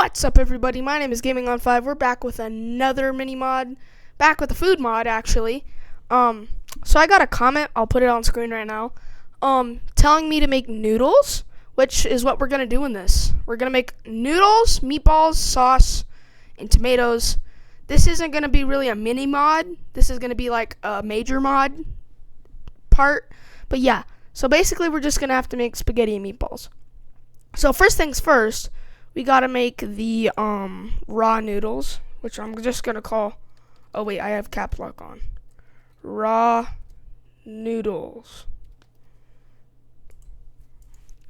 What's up, everybody? My name is Gaming on 5. We're back with another mini mod. Back with a food mod, actually. So I got a comment. I'll put it on screen right now. Telling me to make noodles, which is what we're gonna do in this. We're gonna make noodles, meatballs, sauce, and tomatoes. This isn't gonna be really a mini mod. This is gonna be like a major mod part. But yeah. So basically, we're just gonna have to make spaghetti and meatballs. So first things first. We gotta make the raw noodles, which I'm just gonna call. Oh wait, I have cap lock on. Raw noodles.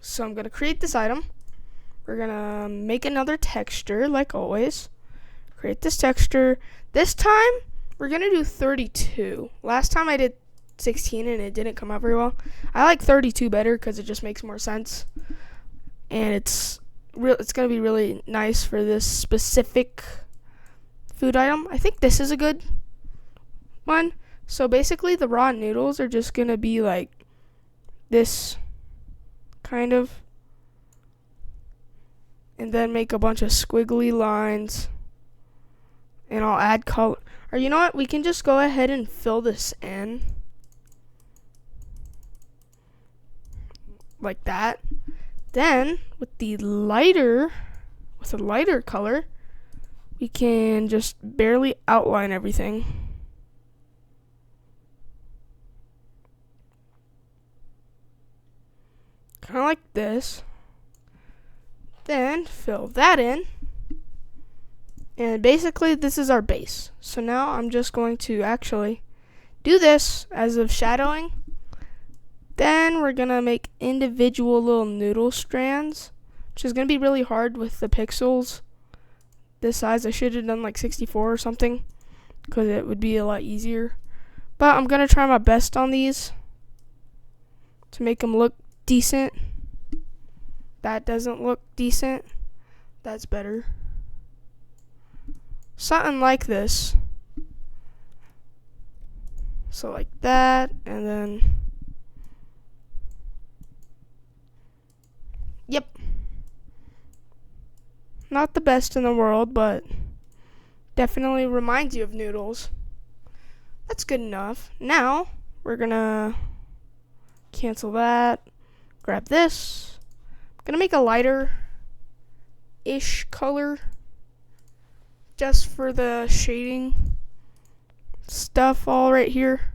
So I'm gonna create this item. We're gonna make another texture, like always. Create this texture. This time we're gonna do 32. Last time I did 16 and it didn't come out very well. I like 32 better because it just makes more sense, and it's going to be really nice for this specific food item. I think this is a good one. So basically the raw noodles are just going to be like this kind of, and then make a bunch of squiggly lines, and I'll add color. Or you know what, we can just go ahead and fill this in like that. Then with a lighter color, we can just barely outline everything. Kind of like this. Then fill that in. And basically this is our base. So now I'm just going to actually do this as of shadowing. Then we're going to make individual little noodle strands, which is going to be really hard with the pixels this size. I should have done like 64 or something, because it would be a lot easier. But I'm going to try my best on these to make them look decent. That doesn't look decent. That's better. Something like this. So like that, and then... Yep. Not the best in the world, but definitely reminds you of noodles. That's good enough. Now, we're gonna cancel that. Grab this. I'm gonna make a lighter-ish color just for the shading stuff all right here.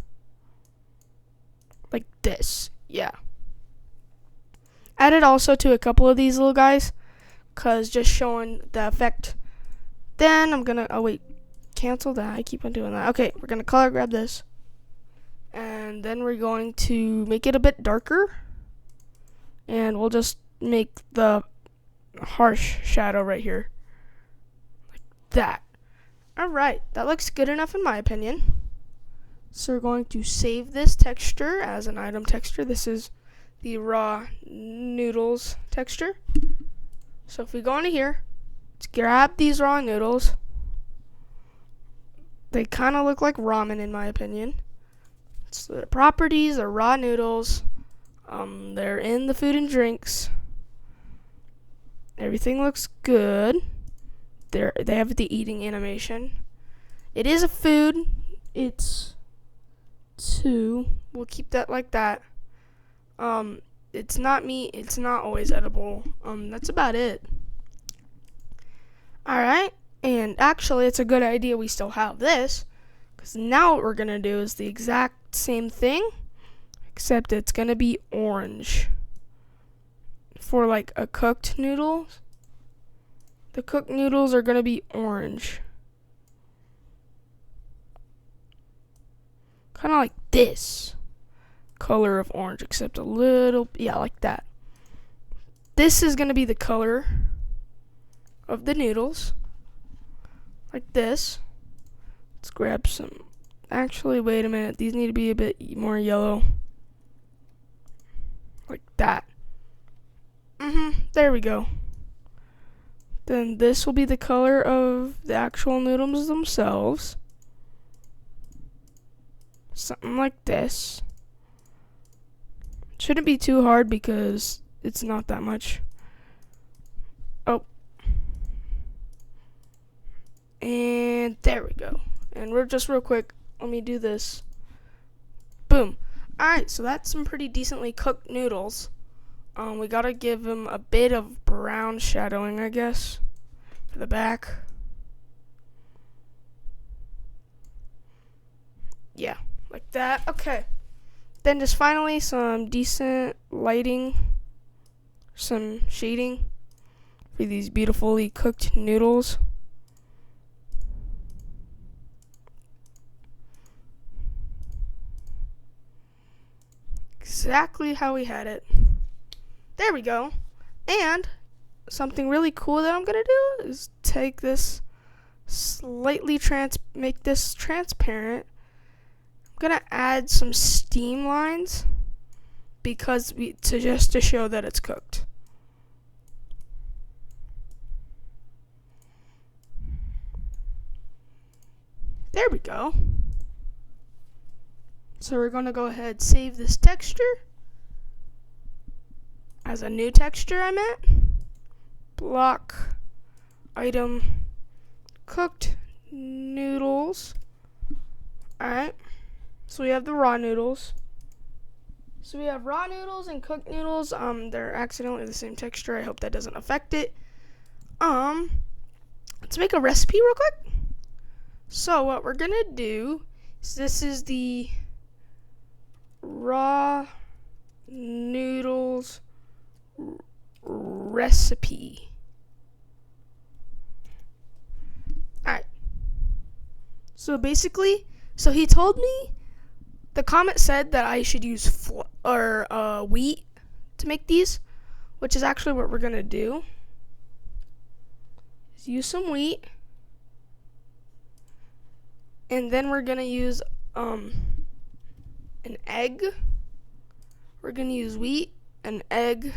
Like this. Yeah. Added also to a couple of these little guys, cause just showing the effect. Then I'm gonna, oh wait, cancel that. I keep on doing that. Okay, we're gonna color grab this, and then we're going to make it a bit darker, and we'll just make the harsh shadow right here, like that. All right, that looks good enough in my opinion. So we're going to save this texture as an item texture. This is the raw noodles texture. So if we go into here, let's grab these raw noodles. They kind of look like ramen in my opinion. So the properties are raw noodles. They're in the food and drinks. Everything looks good. They have the eating animation. It is a food. It's 2. We'll keep that like that. It's not meat, it's not always edible. That's about it. Alright, and actually it's a good idea we still have this, because now what we're gonna do is the exact same thing, except it's gonna be orange. For like a cooked noodle, the cooked noodles are gonna be orange. Kinda like this color of orange, except a little, yeah, like that. This is going to be the color of the noodles, like this. Let's grab some, actually wait a minute, these need to be a bit more yellow, like that. There we go. Then this will be the color of the actual noodles themselves, something like this. Shouldn't be too hard because it's not that much. Oh, And there we go. And we're just real quick, let me do this. Boom. Alright, so that's some pretty decently cooked noodles. We gotta give them a bit of brown shadowing, I guess, for the back. Yeah, like that. Okay. Then just finally some decent lighting, some shading for these beautifully cooked noodles. Exactly how we had it. There we go. And something really cool that I'm gonna do is take this slightly make this transparent. I'm gonna add some steam lines because just to show that it's cooked. There we go. So we're gonna go ahead and save this texture as a new texture, I meant. Block, item, cooked noodles. Alright, so we have the raw noodles. So we have raw noodles and cooked noodles. They're accidentally the same texture. I hope that doesn't affect it. Let's make a recipe real quick. So what we're gonna do is this is the raw noodles recipe. Alright. So basically, he told me, the comment said that I should use wheat to make these, which is actually what we're gonna do. Is use some wheat, and then we're gonna use an egg. We're gonna use wheat, an egg,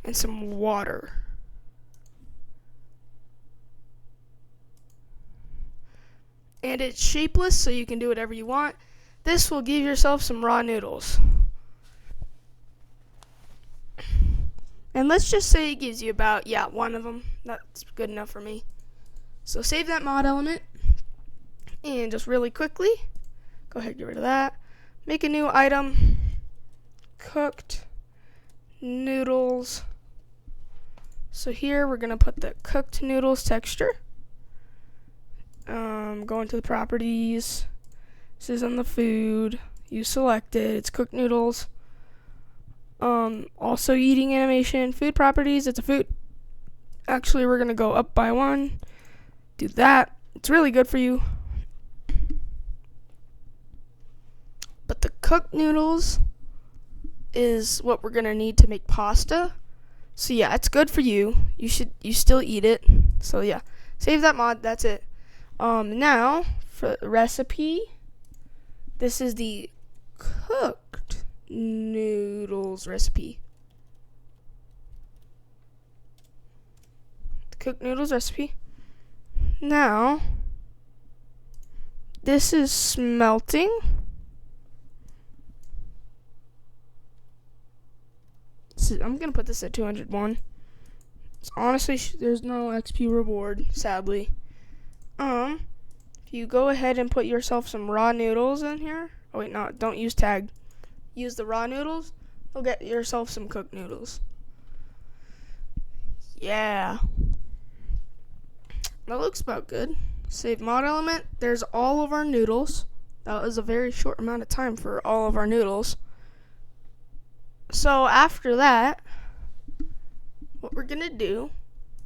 and some water. And it's shapeless, so you can do whatever you want. This will give yourself some raw noodles. And let's just say it gives you about, one of them. That's good enough for me. So save that mod element. And just really quickly, go ahead and get rid of that. Make a new item. Cooked noodles. So here we're gonna put the cooked noodles texture. Go into the properties. This is on the food. You select it. It's cooked noodles. Also eating animation. Food properties. It's a food. Actually, we're gonna go up by one. Do that. It's really good for you. But the cooked noodles is what we're gonna need to make pasta. So yeah, it's good for you. You still eat it. So yeah, save that mod. That's it. Now for the recipe, this is the cooked noodles recipe. The cooked noodles recipe. Now this is smelting. I'm gonna put this at 201. So honestly, there's no XP reward, sadly. If you go ahead and put yourself some raw noodles in here. Oh wait, no, don't use tag. Use the raw noodles. You'll get yourself some cooked noodles. Yeah. That looks about good. Save mod element. There's all of our noodles. That was a very short amount of time for all of our noodles. So after that, what we're gonna do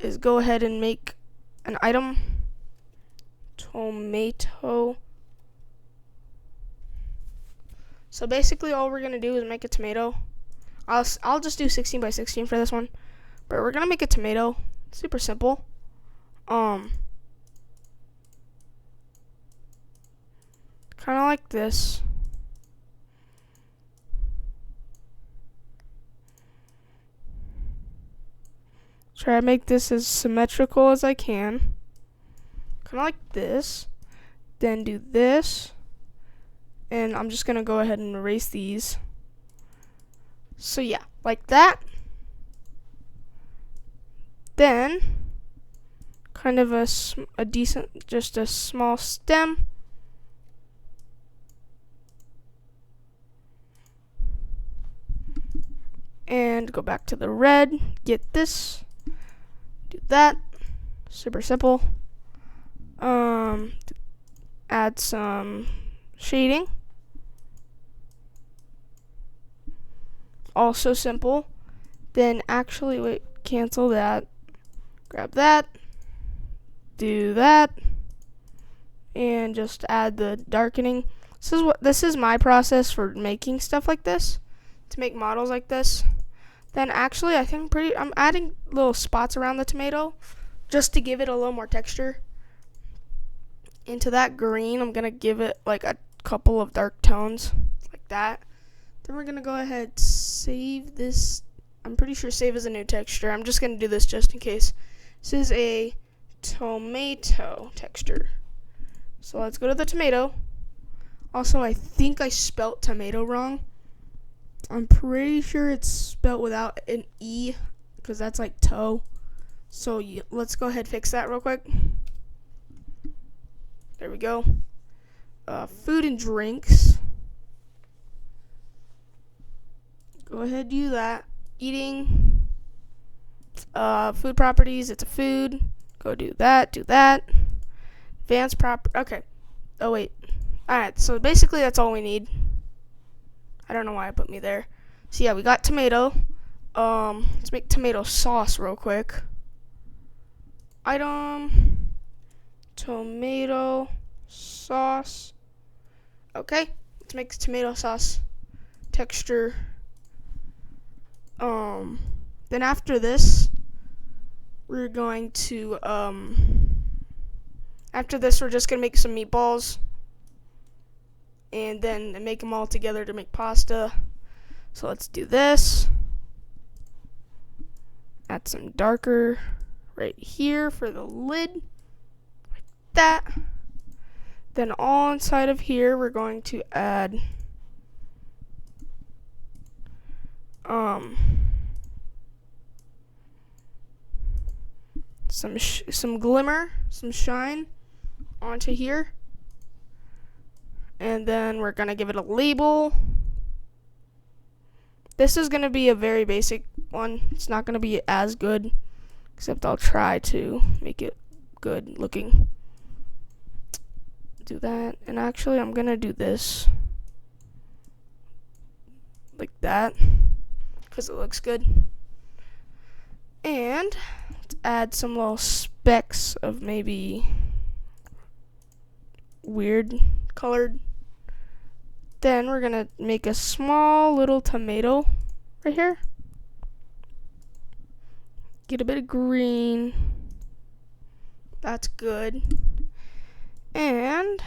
is go ahead and make an item. Tomato. So basically all we're gonna do is make a tomato. I'll just do 16 by 16 for this one, but we're gonna make a tomato. Super simple. Kind of like this. Try to make this as symmetrical as I can. Kind of like this. Then do this. And I'm just going to go ahead and erase these. So yeah, like that. Then kind of a decent, just a small stem. And go back to the red, get this, do that, super simple. Add some shading, also simple. Then actually, wait, cancel that, grab that, do that, and just add the darkening. This is my process for making stuff like this, to make models like this. Then actually, I think I'm adding little spots around the tomato just to give it a little more texture. Into that green, I'm gonna give it like a couple of dark tones like that. Then we're gonna go ahead, save this. I'm pretty sure save as a new texture. I'm just gonna do this just in case. This is a tomato texture. So let's go to the tomato. Also, I think I spelt tomato wrong. I'm pretty sure it's spelled without an E, because that's like toe. So let's go ahead and fix that real quick. There we go. Food and drinks. Go ahead, do that. Eating. Food properties, it's a food. Go do that, do that. Advanced okay. Oh, wait. Alright, so basically that's all we need. I don't know why I put me there. So yeah, we got tomato. Let's make tomato sauce real quick. Item, tomato sauce. Okay, let's make tomato sauce texture. Then after this, we're going to, after this, we're just gonna make some meatballs. And then make them all together to make pasta. So let's do this. Add some darker right here for the lid, like that. Then all inside of here, we're going to add some glimmer, some shine onto here. And then we're gonna give it a label. This is gonna be a very basic one. It's not gonna be as good, except I'll try to make it good looking. Do that, and actually I'm gonna do this like that, because it looks good. And let's add some little specks of maybe weird colored. Then we're gonna make a small little tomato right here. Get a bit of green. That's good. And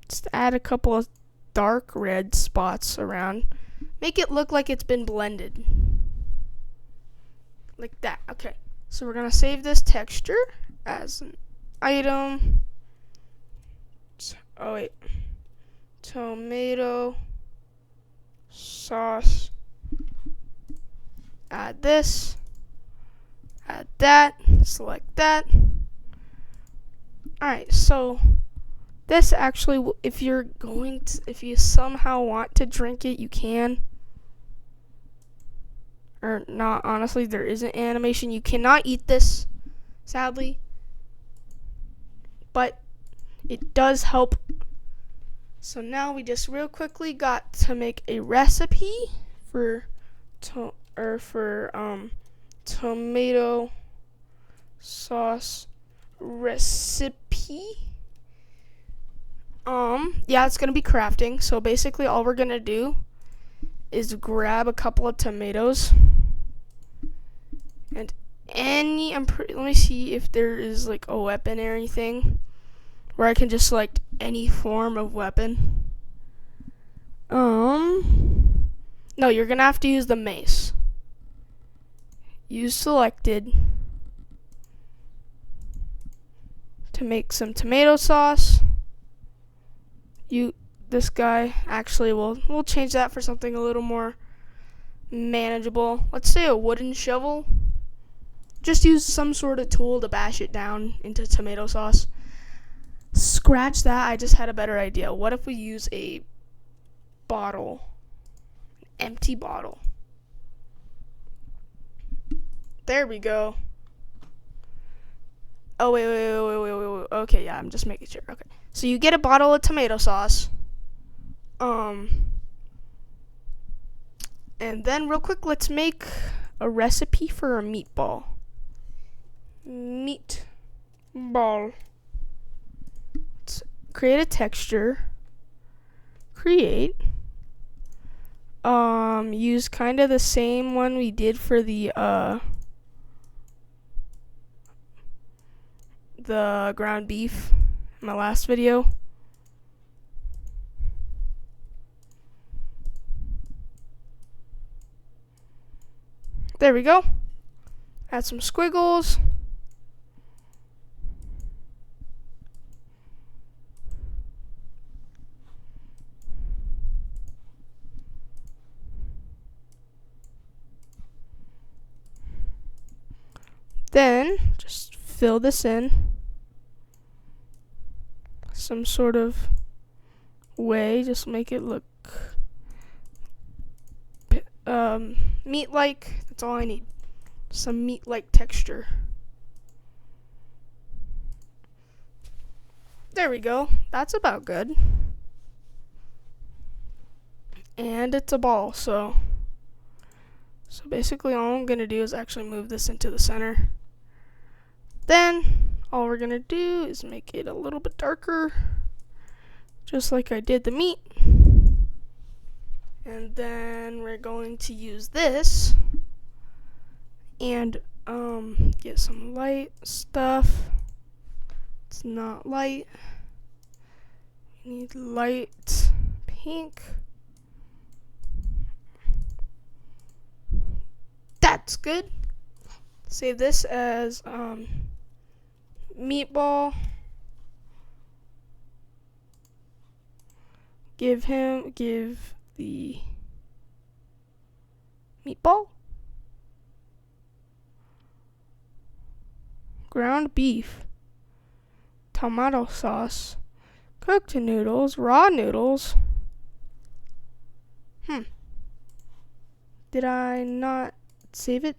just add a couple of dark red spots around. Make it look like it's been blended. Like that. Okay. So we're gonna save this texture as an item. Oh wait. Tomato sauce. Add this. Add that. Select that. Alright, so this actually, if you somehow want to drink it, you can. Or not, honestly, there isn't animation. You cannot eat this, sadly. But it does help. So now we just real quickly got to make a recipe for tomato sauce recipe. Yeah, it's gonna be crafting. So basically all we're gonna do is grab a couple of tomatoes and let me see if there is like a weapon or anything where I can just select any form of weapon. No, you're gonna have to use the mace. Use selected to make some tomato sauce. This guy actually we'll change that for something a little more manageable. Let's say a wooden shovel. just use some sort of tool to bash it down into tomato sauce. Scratch that, I just had a better idea. What if we use a bottle, an empty bottle? There we go. Oh, wait. Okay, yeah, I'm just making sure. Okay. So you get a bottle of tomato sauce. And then real quick, let's make a recipe for a meatball. Meatball. Let's create a texture. Create. Use kind of the same one we did for the ground beef in my last video. There we go. Add some squiggles. Then just fill this in some sort of way. Just make it look meat-like. That's all I need. Some meat-like texture. There we go. That's about good. And it's a ball, so basically all I'm gonna do is actually move this into the center. Then all we're gonna do is make it a little bit darker, just like I did the meat. And then we're going to use this and get some light stuff. It's not light. We need light pink. That's good. Save this as meatball. Give the meatball ground beef, tomato sauce, cooked noodles, raw noodles. Did I not save it?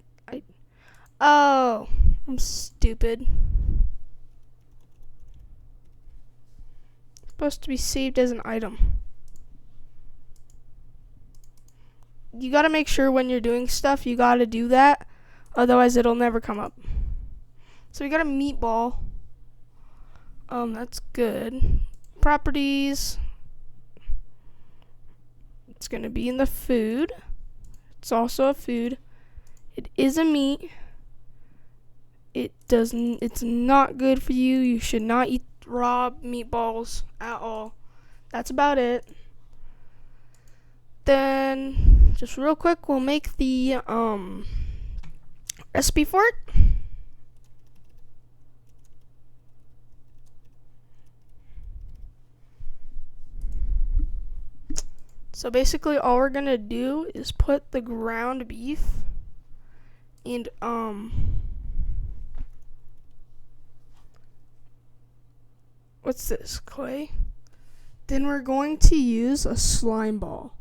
Oh, I'm stupid. It's supposed to be saved as an item. You gotta make sure when you're doing stuff, you gotta do that. Otherwise, it'll never come up. So we got a meatball. That's good. Properties. It's gonna be in the food. It's also a food. It is a meat. It's not good for you. You should not eat raw meatballs at all. That's about it. Then, just real quick, we'll make the recipe for it. So basically, all we're gonna do is put the ground beef and what's this, clay? Then we're going to use a slime ball.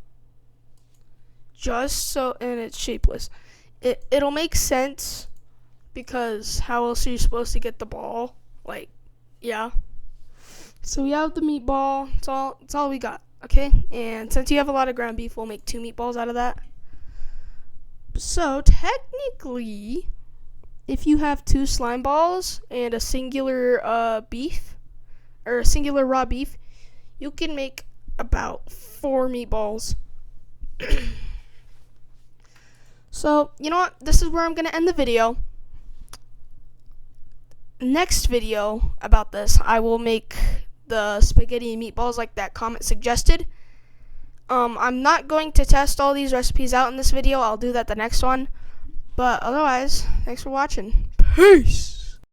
Just so, and it's shapeless. It'll make sense because how else are you supposed to get the ball? Like, yeah. So we have the meatball. It's all we got. Okay, and since you have a lot of ground beef, we'll make 2 meatballs out of that. So technically, if you have 2 slime balls and a singular beef, or a singular raw beef, you can make about 4 meatballs. So, you know what? This is where I'm going to end the video. Next video about this, I will make the spaghetti and meatballs like that comment suggested. I'm not going to test all these recipes out in this video. I'll do that the next one. But otherwise, thanks for watching. Peace!